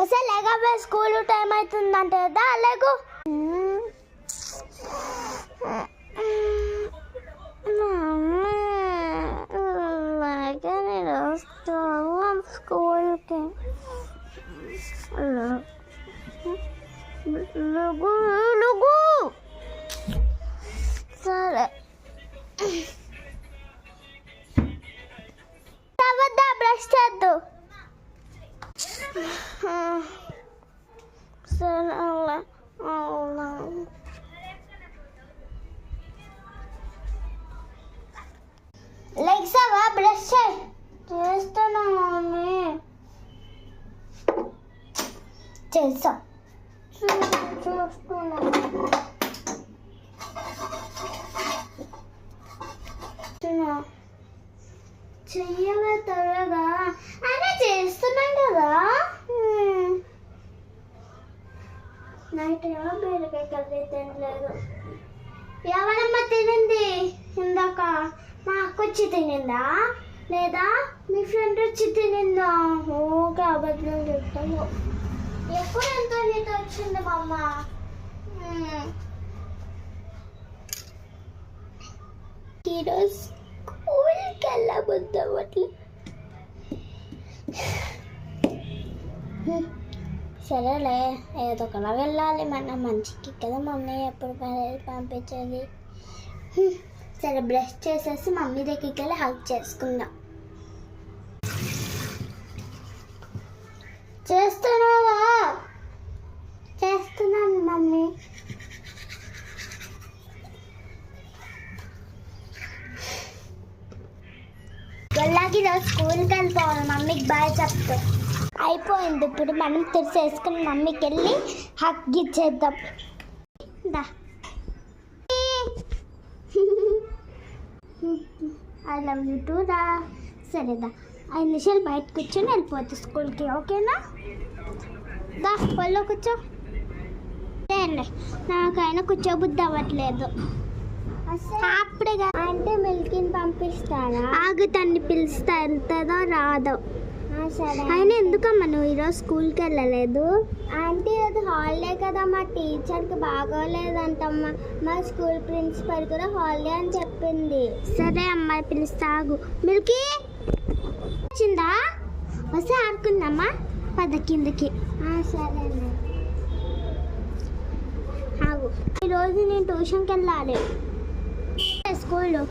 అసలు లేకపోతే school time అవుతుందంటే కదా లేకు. నేను వస్తాను స్కూల్కి. సరే బ్రష్ చేద్దు. సరే అవునా లెగ్సావా బ్రష్ చేస్తున్నా మమ్మీ. చేస్తా చూస్తున్నా. చెయ్యగా త్వరగా అయినా చేస్తున్నాం కదా. నైట్ ఏమో బీరకాయ కర్రీ తినలేదు. ఎవరమ్మ తినింది ఇందాక? మా అక్క వచ్చి తినిందా లేదా మీ ఫ్రెండ్ వచ్చి తినిందా? ఓకే అబద్ధం చెప్తాము. ఎప్పుడు ఎంత నీతో వచ్చింది మా అమ్మ? ఈరోజు స్కూల్కి వెళ్ళబోద్దాం అట్లా. సరేలే ఏదో ఒకలా వెళ్ళాలి, మన మంచికి కదా మమ్మీ ఎప్పుడు పంపించేది. సరే బ్రష్ చేసేసి మమ్మీ దగ్గరికి వెళ్ళి హెల్ప్ చేసుకుందాం. చేస్తున్నావా? చేస్తున్నాను మమ్మీ. వెళ్ళాకి ఈరోజు స్కూల్కి వెళ్ళిపోవాలి. మమ్మీకి బాయ్ చెప్తే అయిపోయింది. ఇప్పుడు మనం తెరిసేసుకుని మమ్మీకి వెళ్ళి హగ్ ఇచ్చేద్దాం. దా ఐ లవ్ యూ టూ రా. సరేదా 5 నిమిషాలు బయట కూర్చొని వెళ్ళిపోతుంది స్కూల్కి. ఓకేనా? దా పళ్ళు కూర్చో. అండి నాకైనా కూర్చోబుద్ధి అవ్వట్లేదు. అప్పుడే అంటే మిల్కిని పంపిస్తారా? ఆగు, తన్ని పిలుస్తా. వెళ్తుందో రాదో. అయినా ఎందుకమ్మా నువ్వు ఈరోజు స్కూల్కి వెళ్ళలేదు? ఆంటీ అది హాలిడే కదా, మా టీచర్కి బాగోలేదంటమ్మా. మా స్కూల్ ప్రిన్సిపల్ కూడా హాలిడే అని చెప్పింది. సరే అమ్మాయి పిలుస్తా, ఆగు. మిల్కీ వచ్చిందా? వస్తే ఆడుకుందామా? పద కిందకి. సరే ఆగు. ఈరోజు నేను ట్యూషన్కి వెళ్ళాలి. స్కూల్లో